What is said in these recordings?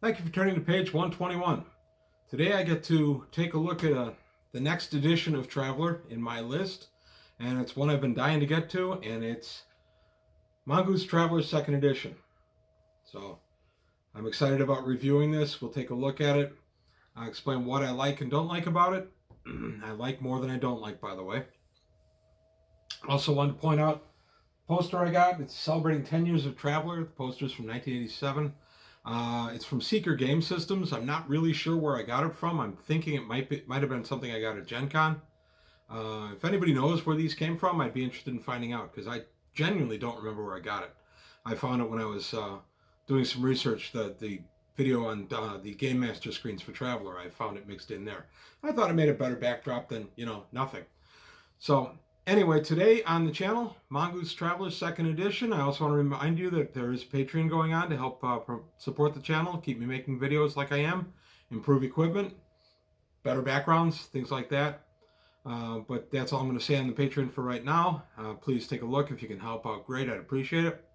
Thank you for turning to page 121. Today I get to take a look at the next edition of Traveler in my list, and it's one I've been dying to get to, and it's Mongoose Traveler 2nd Edition. So I'm excited about reviewing this. We'll take a look at it. I'll explain what I like and don't like about it. I like more than I don't like, by the way. Also wanted to point out the poster I got. It's celebrating 10 years of Traveler. The poster's from 1987. It's from Seeker Game Systems. I'm not really sure where I got it from. I'm thinking it might have been something I got at Gen Con. If anybody knows where these came from, I'd be interested in finding out, because I genuinely don't remember where I got it. I found it when I was doing some research, the video on the Game Master screens for Traveler. I found it mixed in there. I thought it made a better backdrop than, nothing. So anyway, today on the channel, Mongoose Traveler 2nd Edition. I also want to remind you that there is Patreon going on to help support the channel, keep me making videos like I am, improve equipment, better backgrounds, things like that. But that's all I'm going to say on the Patreon for right now. Please take a look. If you can help out, great. I'd appreciate it.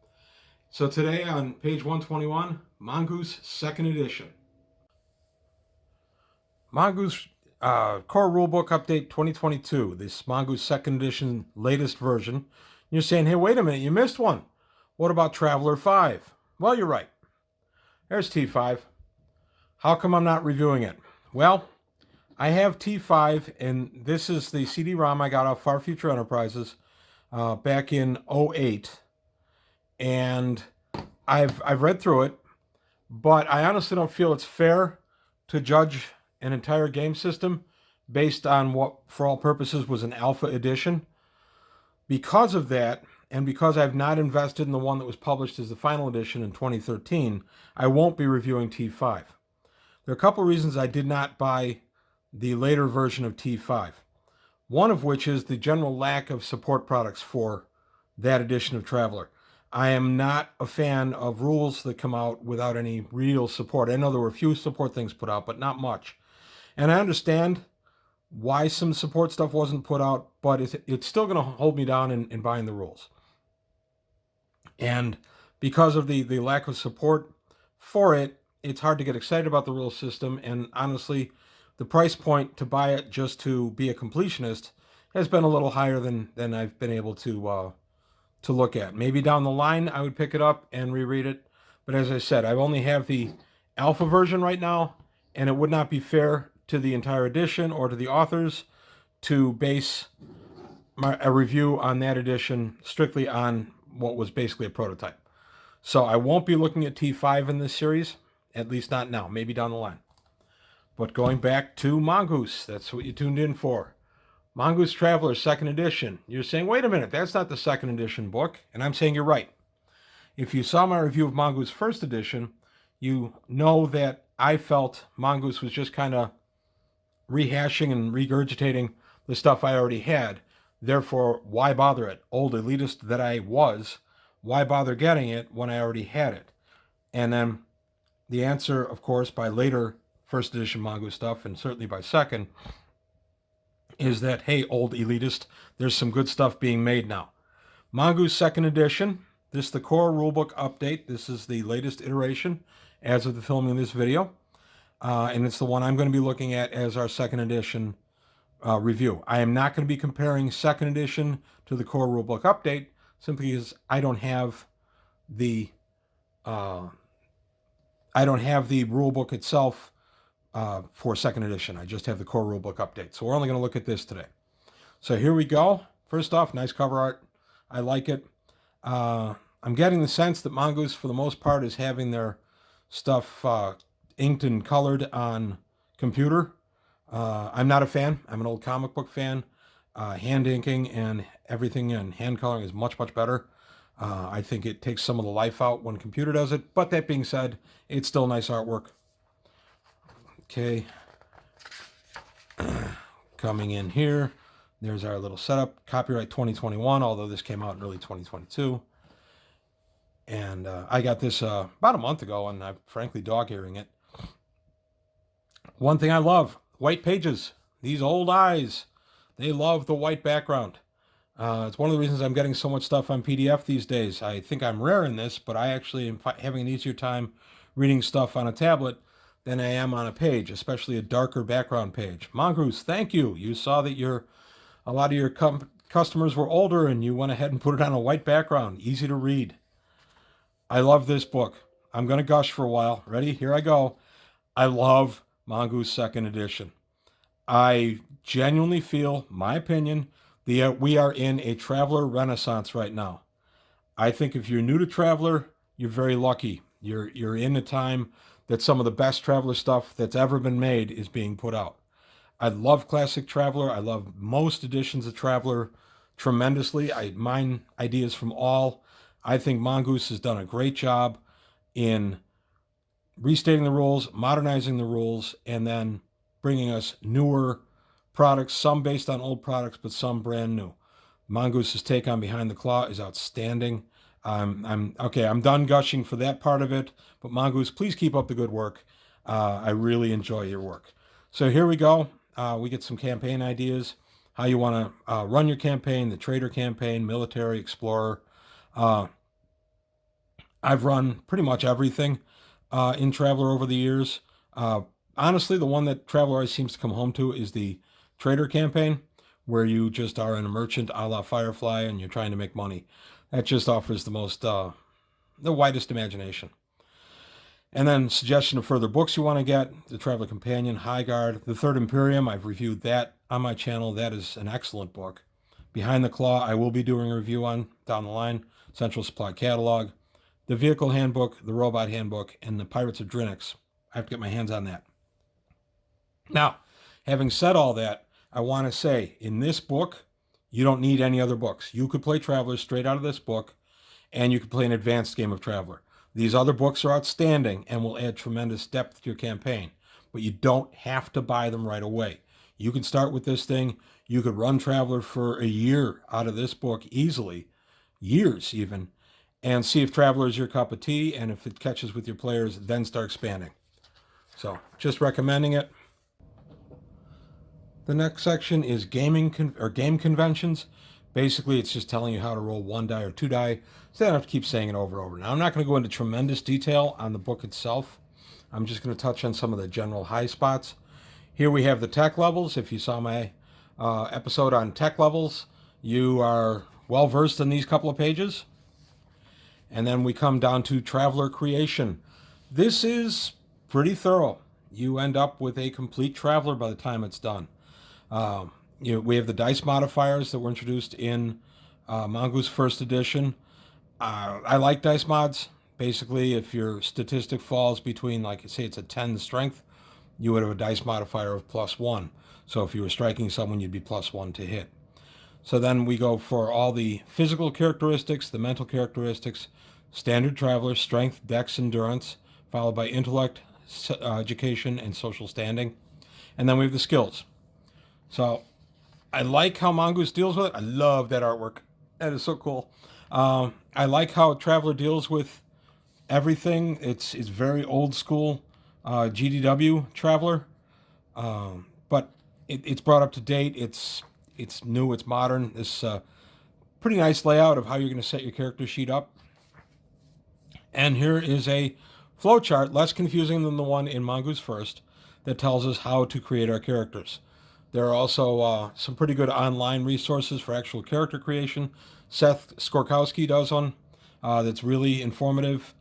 So today on page 121, Mongoose 2nd Edition. Mongoose Core Rulebook Update 2022, this Mongoose 2nd Edition latest version. You're saying, hey, wait a minute, you missed one. What about Traveler 5? Well, you're right. There's T5. How come I'm not reviewing it? Well, I have T5, and this is the CD-ROM I got off Far Future Enterprises back in 2008. And I've read through it, but I honestly don't feel it's fair to judge an entire game system based on what, for all purposes, was an alpha edition. Because of that, and because I've not invested in the one that was published as the final edition in 2013, I won't be reviewing T5. There are a couple reasons I did not buy the later version of T5. One of which is the general lack of support products for that edition of Traveler. I am not a fan of rules that come out without any real support. I know there were a few support things put out, but not much. And I understand why some support stuff wasn't put out, but it's still going to hold me down in buying the rules. And because of the lack of support for it, it's hard to get excited about the rule system. And honestly, the price point to buy it just to be a completionist has been a little higher than I've been able to look at. Maybe down the line I would pick it up and reread it. But as I said, I only have the alpha version right now, and it would not be fair to the entire edition or to the authors to base a review on that edition strictly on what was basically a prototype. So I won't be looking at T5 in this series, at least not now, maybe down the line. But going back to Mongoose, that's what you tuned in for. Mongoose Traveler 2nd Edition. You're saying, wait a minute, that's not the 2nd edition book. And I'm saying you're right. If you saw my review of Mongoose 1st Edition, you know that I felt Mongoose was just kind of rehashing and regurgitating the stuff I already had. Therefore, why bother it? Old elitist that I was, why bother getting it when I already had it? And then the answer, of course, by later 1st edition Mongoose stuff, and certainly by 2nd, is that, hey, old elitist, there's some good stuff being made now. Mongoose 2nd Edition, this is the core rulebook update. This is the latest iteration as of the filming of this video. And it's the one I'm going to be looking at as our 2nd edition review. I am not going to be comparing 2nd edition to the core rulebook update, simply because I don't have the rulebook itself for 2nd edition. I just have the core rulebook update. So we're only going to look at this today. So here we go. First off, nice cover art. I like it. I'm getting the sense that Mongoose, for the most part, is having their stuff inked and colored on computer. I'm not a fan. I'm an old comic book fan. Hand inking and everything and hand coloring is much, much better. I think it takes some of the life out when computer does it. But that being said, it's still nice artwork. Okay. Coming in here. There's our little setup. Copyright 2021, although this came out in early 2022. And I got this about a month ago, and I'm frankly dog-earing it. One thing I love, white pages. These old eyes, they love the white background. It's one of the reasons I'm getting so much stuff on PDF these days. I think I'm rare in this, but I actually am having an easier time reading stuff on a tablet than I am on a page, especially a darker background page. Mongoose, thank you. You saw that a lot of your customers were older and you went ahead and put it on a white background. Easy to read. I love this book. I'm going to gush for a while. Ready? Here I go. I love Mongoose second edition. I genuinely feel, my opinion, we are in a Traveler renaissance right now. I think if you're new to Traveler, you're very lucky. You're in a time that some of the best Traveler stuff that's ever been made is being put out. I love classic Traveler. I love most editions of Traveler tremendously. I mine ideas from all. I think Mongoose has done a great job in restating the rules, modernizing the rules, and then bringing us newer products, some based on old products, but some brand new. Mongoose's take on Behind the Claw is outstanding. I'm done gushing for that part of it, but Mongoose, please keep up the good work. I really enjoy your work. So here we go. We get some campaign ideas, how you want to run your campaign, the trader campaign, military, explorer. I've run pretty much everything in Traveler over the years. Honestly, the one that Traveler always seems to come home to is the trader campaign, where you just are in a merchant a la Firefly and you're trying to make money. That just offers the widest imagination. And then suggestion of further books you want to get, the Traveler Companion, High Guard, The Third Imperium. I've reviewed that on my channel. That is an excellent book. Behind the Claw, I will be doing a review on down the line. Central Supply Catalog, the Vehicle Handbook, the Robot Handbook, and the Pirates of Drinix. I have to get my hands on that. Now, having said all that, I want to say, in this book, you don't need any other books. You could play Traveler straight out of this book, and you could play an advanced game of Traveler. These other books are outstanding and will add tremendous depth to your campaign, but you don't have to buy them right away. You can start with this thing. You could run Traveler for a year out of this book easily, years even, and see if Traveler is your cup of tea, and if it catches with your players, then start expanding. So, just recommending it. The next section is game conventions. Basically, it's just telling you how to roll 1 die or 2 die, so I don't have to keep saying it over and over. Now, I'm not going to go into tremendous detail on the book itself. I'm just going to touch on some of the general high spots. Here we have the tech levels. If you saw my episode on tech levels, you are well versed in these couple of pages. And then we come down to Traveler creation. This is pretty thorough. You end up with a complete Traveler by the time it's done. We have the dice modifiers that were introduced in Mongoose First Edition. I like dice mods. Basically, if your statistic falls between, like, say it's a 10 strength, you would have a dice modifier of +1. So if you were striking someone, you'd be +1 to hit. So then we go for all the physical characteristics, the mental characteristics, standard Traveler, strength, dex, endurance, followed by intellect, education, and social standing. And then we have the skills. So I like how Mongoose deals with it. I love that artwork. That is so cool. I like how Traveler deals with everything. It's very old school GDW Traveler, but it's brought up to date. It's new. It's modern. This pretty nice layout of how you're going to set your character sheet up. And here is a flowchart, less confusing than the one in Mongoose First, that tells us how to create our characters. There are also some pretty good online resources for actual character creation. Seth Skorkowski does one that's really informative.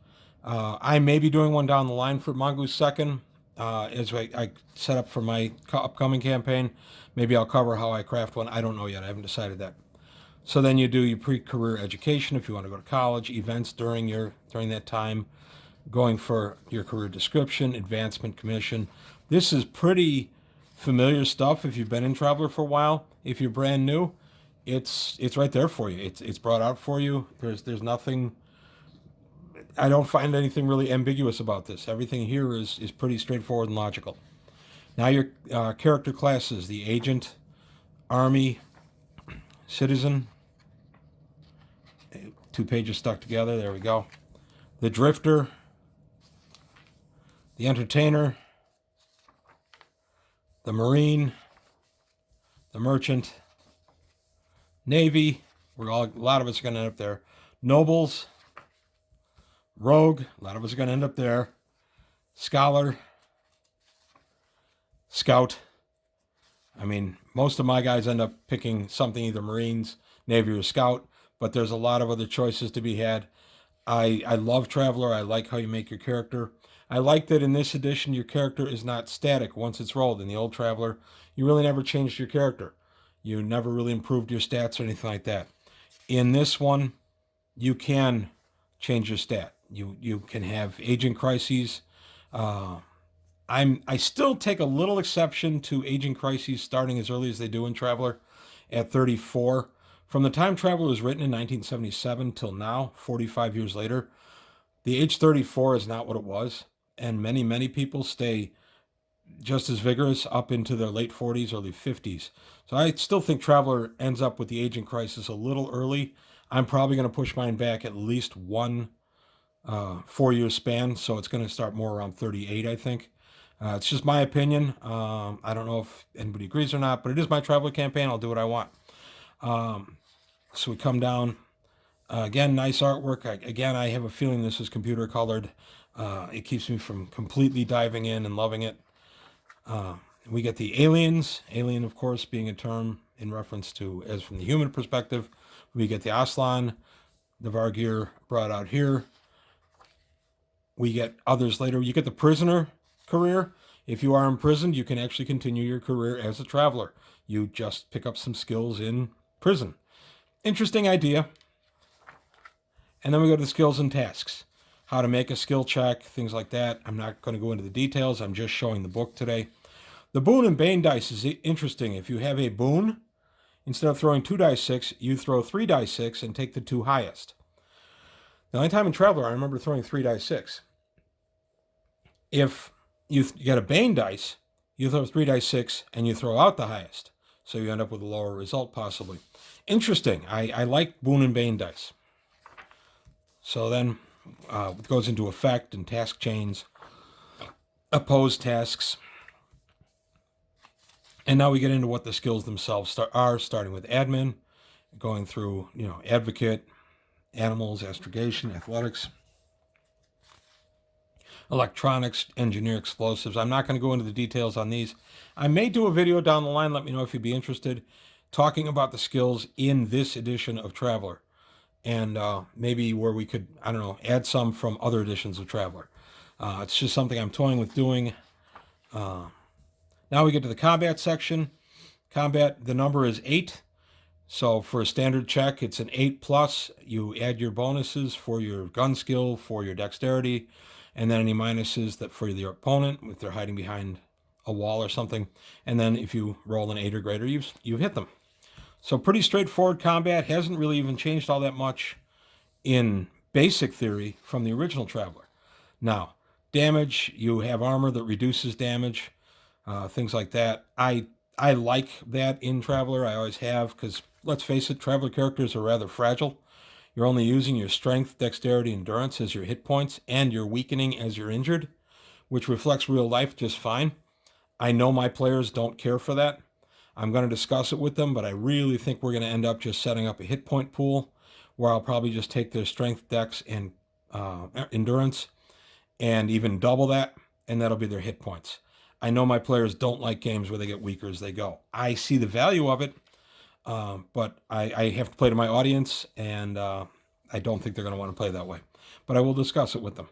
I may be doing one down the line for Mongoose Second as I set up for my upcoming campaign. Maybe I'll cover how I craft one. I don't know yet. I haven't decided that. So then you do your pre-career education if you want to go to college, events during that time, going for your career description, advancement, commission. This is pretty familiar stuff if you've been in Traveler for a while. If you're brand new, it's right there for you. It's brought out for you. There's nothing. I don't find anything really ambiguous about this. Everything here is pretty straightforward and logical. Now your character classes: the agent, army, citizen. 2 pages stuck together. There we go. The drifter, the entertainer, the marine, the merchant, navy. A lot of us are going to end up there. Nobles, rogue. A lot of us are going to end up there. Scholar, Scout. I mean, most of my guys end up picking something, either Marines, Navy, or Scout, but there's a lot of other choices to be had. I love Traveler. I like how you make your character. I like that in this edition, your character is not static once it's rolled. In the old Traveler, you really never changed your character. You never really improved your stats or anything like that. In this one, you can change your stat. You can have agent crises. Uh, I still take a little exception to agent crises starting as early as they do in Traveler at 34. From the time Traveler was written in 1977 till now, 45 years later, the age 34 is not what it was. And many people stay just as vigorous up into their late 40s, early 50s. So I still think Traveler ends up with the agent crisis a little early. I'm probably going to push mine back at least one 4-year span. So it's going to start more around 38, I think. It's just my opinion. I don't know if anybody agrees or not, but it is my Traveler campaign. I'll do what I want. So we come down. Again, nice artwork. I have a feeling this is computer colored. It keeps me from completely diving in and loving it. We get the aliens. Alien, of course, being a term in reference to, as from the human perspective. We get the Aslan, the Vargir brought out here. We get others later. You get the prisoner career. If you are imprisoned, you can actually continue your career as a traveler. You just pick up some skills in prison. Interesting idea. And then we go to the skills and tasks. How to make a skill check, things like that. I'm not going to go into the details. I'm just showing the book today. The boon and bane dice is interesting. If you have a boon, instead of throwing 2 dice 6, you throw 3 dice 6 and take the 2 highest. The only time in Traveler I remember throwing 3 dice 6. If you get a bane dice, you throw 3 dice 6 and you throw out the highest. So you end up with a lower result possibly. Interesting. I like boon and bane dice. So then it goes into effect and task chains, opposed tasks. And now we get into what the skills themselves are, starting with admin, going through, advocate, animals, astrogation, athletics, electronics, engineer, explosives. I'm not going to go into the details on these. I may do a video down the line, let me know if you'd be interested, talking about the skills in this edition of Traveler. And maybe where we could, add some from other editions of Traveler. It's just something I'm toying with doing. Now we get to the combat section. Combat, the number is 8. So for a standard check, it's an 8+. You add your bonuses for your gun skill, for your dexterity, and then any minuses that for your opponent, if they're hiding behind a wall or something. And then if you roll an 8 or greater, you've hit them. So pretty straightforward combat. Hasn't really even changed all that much in basic theory from the original Traveler. Now, damage, you have armor that reduces damage, things like that. I like that in Traveler. I always have, because let's face it, Traveler characters are rather fragile. You're only using your strength, dexterity, endurance as your hit points, and you're weakening as you're injured, which reflects real life just fine. I know my players don't care for that. I'm going to discuss it with them, but I really think we're going to end up just setting up a hit point pool where I'll probably just take their strength, dex, and endurance and even double that, and that'll be their hit points. I know my players don't like games where they get weaker as they go. I see the value of it, but I have to play to my audience, and I don't think they're going to want to play that way. But I will discuss it with them.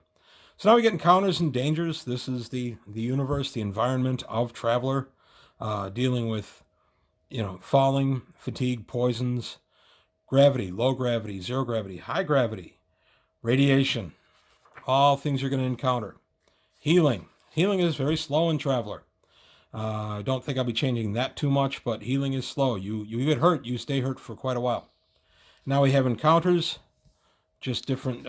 So now we get encounters and dangers. This is the universe, the environment of Traveler, dealing with falling, fatigue, poisons, gravity, low gravity, zero gravity, high gravity, radiation, all things you're going to encounter. Healing. Healing is very slow in Traveler. I don't think I'll be changing that too much, but healing is slow. You get hurt, you stay hurt for quite a while. Now we have encounters, just different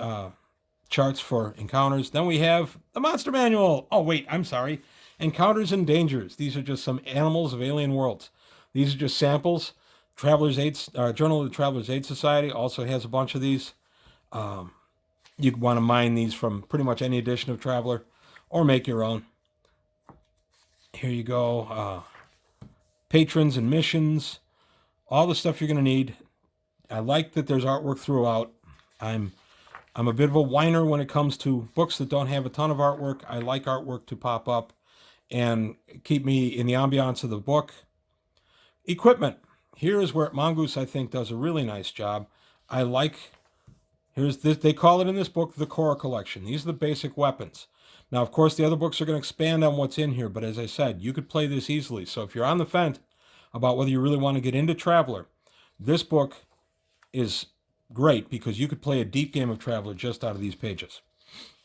charts for encounters. Then we have the monster manual. Oh, wait, I'm sorry. Encounters and dangers. These are just some animals of alien worlds. These are just samples. Traveler's Aid, Journal of the Traveler's Aid Society also has a bunch of these. You want to mine these from pretty much any edition of Traveler or make your own. Here you go. Patrons and missions. All the stuff you're going to need. I like that there's artwork throughout. I'm I'm a bit of a whiner when it comes to books that don't have a ton of artwork. I like artwork to pop up and keep me in the ambiance of the book. Equipment. Here is where Mongoose, I think, does a really nice job. I like, here's this, they call it in this book the core collection. These are the basic weapons. Now, of course, the other books are going to expand on what's in here, but as I said, you could play this easily. So if you're on the fence about whether you really want to get into Traveler, this book is great because you could play a deep game of Traveler just out of these pages.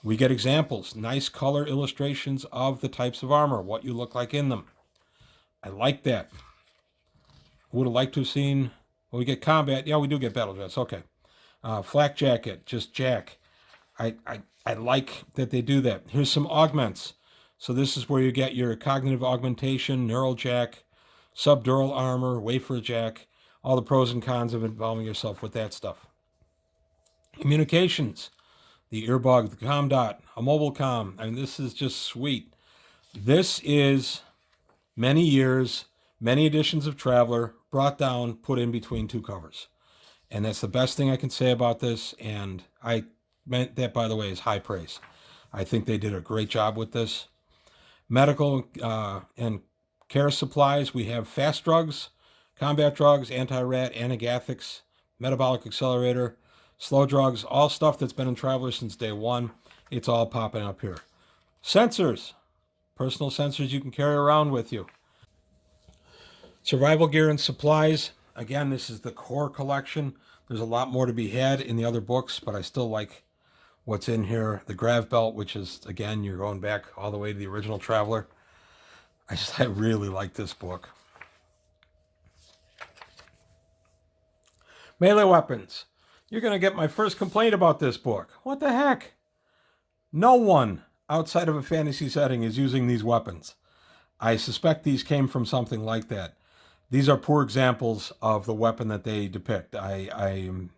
We get examples, nice color illustrations of the types of armor, what you look like in them. I like that. Would have liked to have seen, well, we get combat. Yeah, we do get battle dress. Okay. Flak jacket, just Jack. I like that they do that. Here's some augments. So this is where you get your cognitive augmentation, neural jack, subdural armor, wafer jack, all the pros and cons of involving yourself with that stuff. Communications, the earbug, the com dot, a mobile com. I mean, this is just sweet. This is many years, many editions of Traveler brought down, put in between two covers. And that's the best thing I can say about this. And I meant that, by the way, is high praise. I think they did a great job with this. Medical and care supplies. We have fast drugs, combat drugs, anti-rat, antagathics, metabolic accelerator, slow drugs, all stuff that's been in Traveler since day one. It's all popping up here. Sensors. Personal sensors you can carry around with you. Survival gear and supplies. Again, this is the core collection. There's a lot more to be had in the other books, but I still like what's in here. The grav belt, which is, again, you're going back all the way to the original Traveler. I really like this book. Melee weapons. You're going to get my first complaint about this book. What the heck? No one outside of a fantasy setting is using these weapons. I suspect these came from something like that. These are poor examples of the weapon that they depict. I'm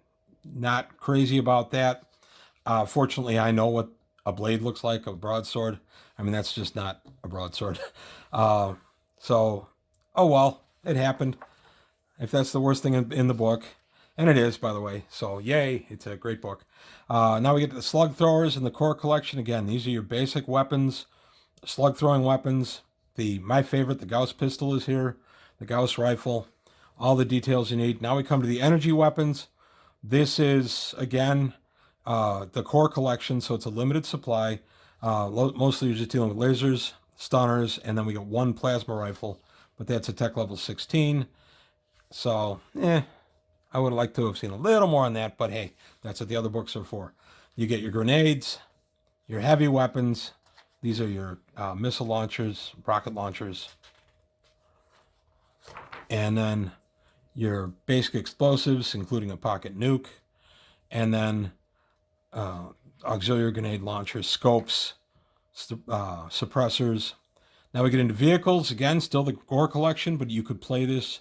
not crazy about that. Fortunately, I know what a blade looks like, a broadsword. I mean, that's just not a broadsword. So, oh well, it happened. If that's the worst thing in the book, and it is, by the way. So, yay, it's a great book. Now we get to the slug throwers in the core collection. Again, these are your basic weapons, slug throwing weapons. My favorite, the Gauss pistol is here. The Gauss rifle, all the details you need. Now we come to the energy weapons. This is, again, the core collection, so it's a limited supply. Mostly you're just dealing with lasers, stunners, and then we get one plasma rifle, but that's a tech level 16. So, I would have liked to have seen a little more on that, but hey, that's what the other books are for. You get your grenades, your heavy weapons. These are your missile launchers, rocket launchers. And then your basic explosives, including a pocket nuke. And then auxiliary grenade launchers, scopes, suppressors. Now we get into vehicles. Again, still the core collection, but you could play this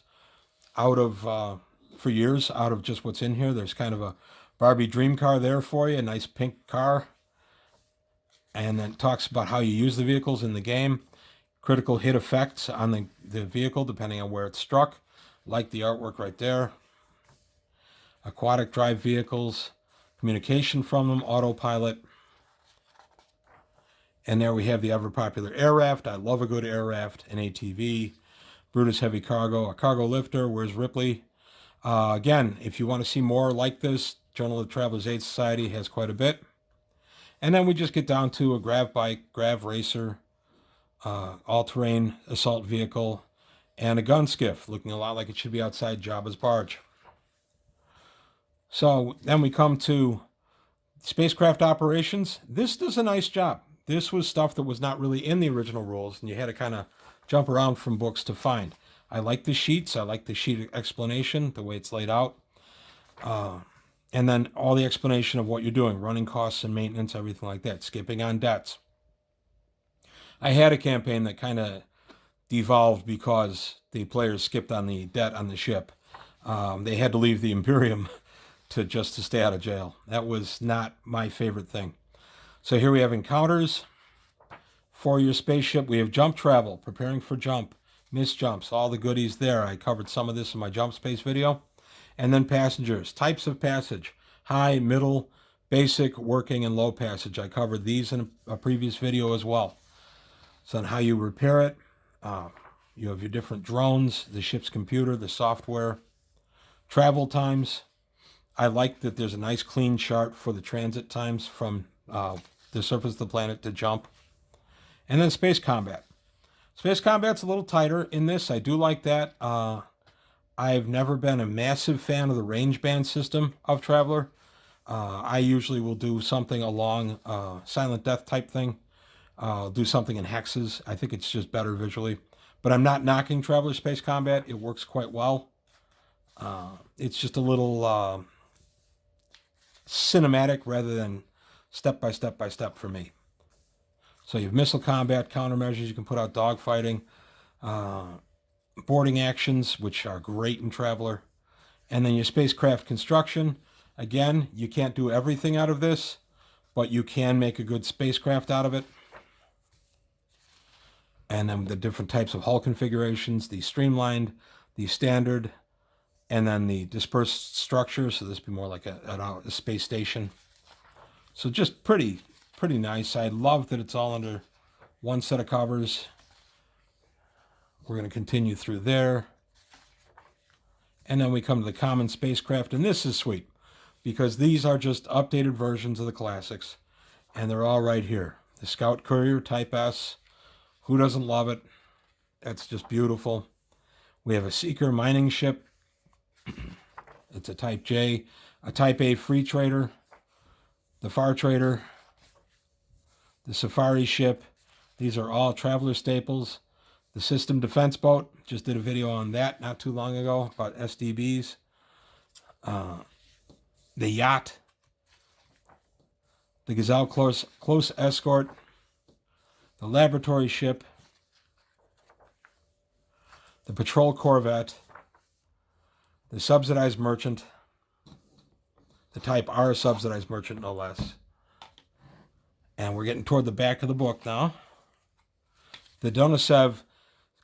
out of, for years, out of just what's in here. There's kind of a Barbie dream car there for you, a nice pink car. And then talks about how you use the vehicles in the game. Critical hit effects on the vehicle, depending on where it's struck. Like the artwork right there. Aquatic drive vehicles. Communication from them. Autopilot. And there we have the ever-popular air raft. I love a good air raft. An ATV. Brutus Heavy Cargo. A cargo lifter. Where's Ripley? Again, if you want to see more like this, Journal of Traveler's Aid Society has quite a bit. And then we just get down to a grav bike, grav racer, all-terrain assault vehicle, and a gun skiff, looking a lot like it should be outside Jabba's barge. So then we come to spacecraft operations. This does a nice job. This was stuff that was not really in the original rules, and you had to kind of jump around from books to find. I like the sheets. I like the sheet explanation, the way it's laid out. And then all the explanation of what you're doing, running costs and maintenance, everything like that, skipping on debts. I had a campaign that kind of devolved because the players skipped on the debt on the ship. They had to leave the Imperium to stay out of jail. That was not my favorite thing. So here we have encounters for your spaceship. We have jump travel, preparing for jump, missed jumps, all the goodies there. I covered some of this in my jump space video. And then passengers, types of passage, high, middle, basic, working, and low passage. I covered these in a previous video as well. So on how you repair it. You have your different drones, the ship's computer, the software, travel times. I like that there's a nice clean chart for the transit times from the surface of the planet to jump. And then space combat. Space combat's a little tighter in this. I do like that. I've never been a massive fan of the range band system of Traveler. I usually will do something along Silent Death type thing. Do something in hexes. I think it's just better visually. But I'm not knocking Traveler Space Combat. It works quite well. It's just a little cinematic rather than step by step by step for me. So you have missile combat, countermeasures. You can put out dogfighting, boarding actions, which are great in Traveler. And then your spacecraft construction. Again, you can't do everything out of this, but you can make a good spacecraft out of it. And then the different types of hull configurations, the streamlined, the standard, and then the dispersed structure. So this would be more like a space station. So just pretty nice. I love that it's all under one set of covers. We're going to continue through there. And then we come to the common spacecraft. And this is sweet because these are just updated versions of the classics. And they're all right here. The Scout Courier Type S. Who doesn't love it? That's just beautiful. We have a Seeker mining ship. It's a Type J. A Type A Free Trader. The Far Trader. The Safari ship. These are all Traveler staples. The System Defense Boat. Just did a video on that not too long ago about SDBs. The Yacht. The Gazelle Close Escort. The Laboratory ship. The Patrol Corvette. The Subsidized Merchant. The Type R Subsidized Merchant, no less. And we're getting toward the back of the book now. The Donosev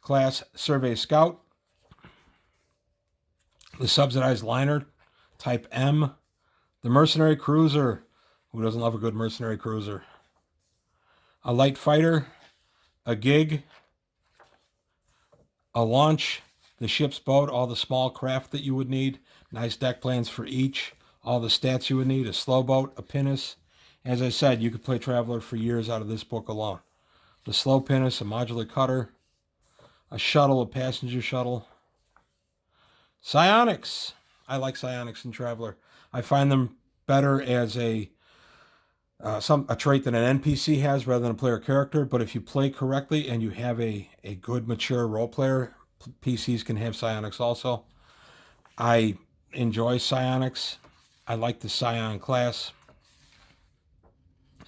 Class Survey Scout. The Subsidized Liner, Type M. The Mercenary Cruiser. Who doesn't love a good mercenary cruiser? A light fighter. A gig. A launch. The ship's boat. All the small craft that you would need. Nice deck plans for each. All the stats you would need. A slow boat. A pinnace. As I said, you could play Traveler for years out of this book alone. The slow pinnace. A modular cutter. A shuttle. A passenger shuttle. Psionics. I like Psionics in Traveler. I find them better as a trait that an NPC has rather than a player character. But if you play correctly and you have a good mature role player, PCs can have Psionics also. I enjoy Psionics. I like the Psion class.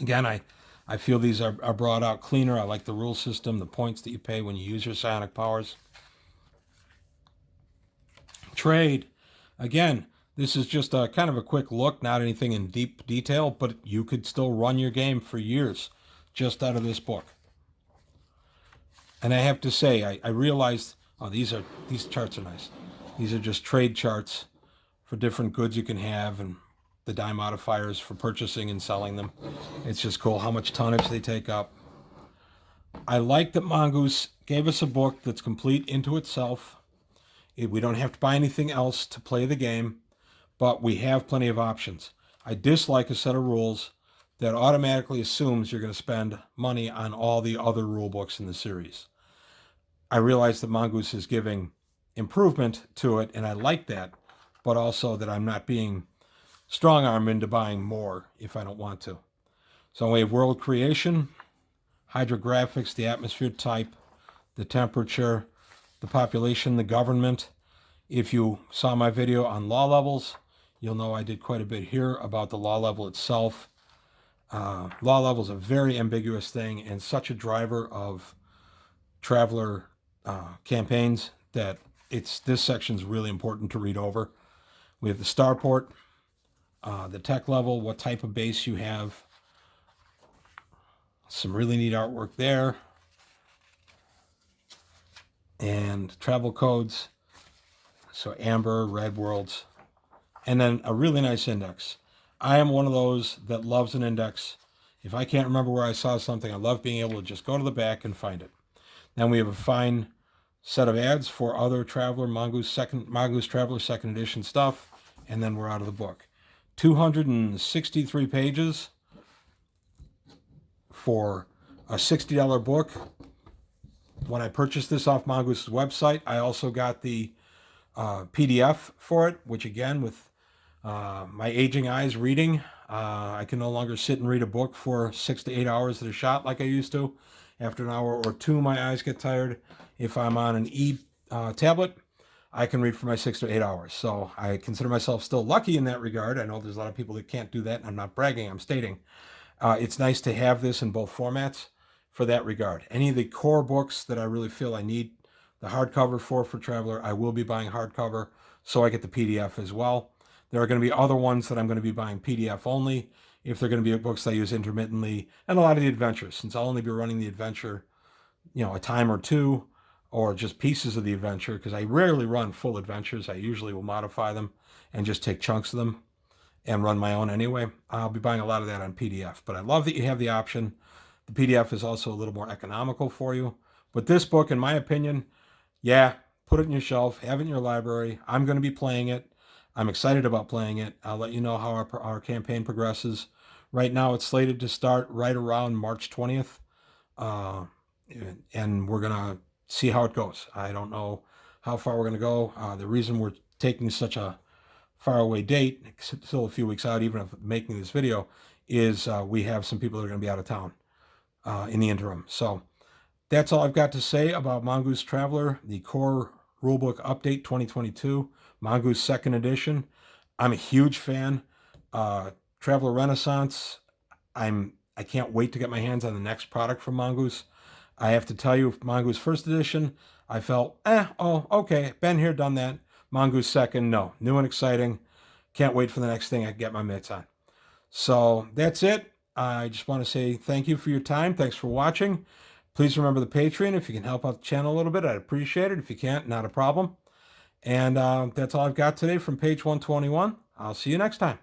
Again, I feel these are brought out cleaner. I like the rule system, the points that you pay when you use your psionic powers. Trade. Again, this is just a kind of a quick look, not anything in deep detail, but you could still run your game for years just out of this book. And I have to say, I realized, these charts are nice. These are just trade charts for different goods you can have and the die modifiers for purchasing and selling them. It's just cool how much tonnage they take up. I like that Mongoose gave us a book that's complete into itself. We don't have to buy anything else to play the game, but we have plenty of options. I dislike a set of rules that automatically assumes you're going to spend money on all the other rule books in the series. I realize that Mongoose is giving improvement to it, and I like that, but also that I'm not being strong-armed into buying more if I don't want to. So we have world creation, hydrographics, the atmosphere type, the temperature, the population, the government. If you saw my video on law levels, you'll know I did quite a bit here about the law level itself. Law level is a very ambiguous thing and such a driver of Traveler campaigns that this section is really important to read over. We have the starport, the tech level, what type of base you have. Some really neat artwork there. And travel codes. So amber, red worlds. And then a really nice index. I am one of those that loves an index. If I can't remember where I saw something, I love being able to just go to the back and find it. Then we have a fine set of ads for other Traveler Mongoose Traveler second edition stuff, and then we're out of the book. 263 pages for a $60 book. When I purchased this off Mongoose's website, I also got the PDF for it, which again, with my aging eyes reading, I can no longer sit and read a book for 6 to 8 hours at a shot like I used to. After an hour or two, my eyes get tired. If I'm on an tablet, I can read for my 6 to 8 hours. So I consider myself still lucky in that regard. I know there's a lot of people that can't do that. And I'm not bragging, I'm stating. It's nice to have this in both formats for that regard. Any of the core books that I really feel I need the hardcover for Traveler, I will be buying hardcover, so I get the PDF as well. There are going to be other ones that I'm going to be buying PDF only if they're going to be books I use intermittently, and a lot of the adventures, since I'll only be running the adventure, a time or two, or just pieces of the adventure, because I rarely run full adventures. I usually will modify them and just take chunks of them and run my own anyway. I'll be buying a lot of that on PDF, but I love that you have the option. The PDF is also a little more economical for you. But this book, in my opinion, yeah, put it in your shelf, have it in your library. I'm going to be playing it. I'm excited about playing it. I'll let you know how our campaign progresses. Right now, it's slated to start right around March 20th, and we're going to see how it goes. I don't know how far we're going to go. The reason we're taking such a faraway date, still a few weeks out, even if making this video, is we have some people that are going to be out of town in the interim. So that's all I've got to say about Mongoose Traveler, the core rulebook update 2022, Mongoose second edition. I'm a huge fan. Traveler Renaissance, I can't wait to get my hands on the next product from Mongoose. I have to tell you, Mongoose first edition, I felt, okay, been here, done that. Mongoose second, no, new and exciting. Can't wait for the next thing I can get my mitts on. So that's it. I just want to say thank you for your time. Thanks for watching. Please remember the Patreon. If you can help out the channel a little bit, I'd appreciate it. If you can't, not a problem. And that's all I've got today from page 121. I'll see you next time.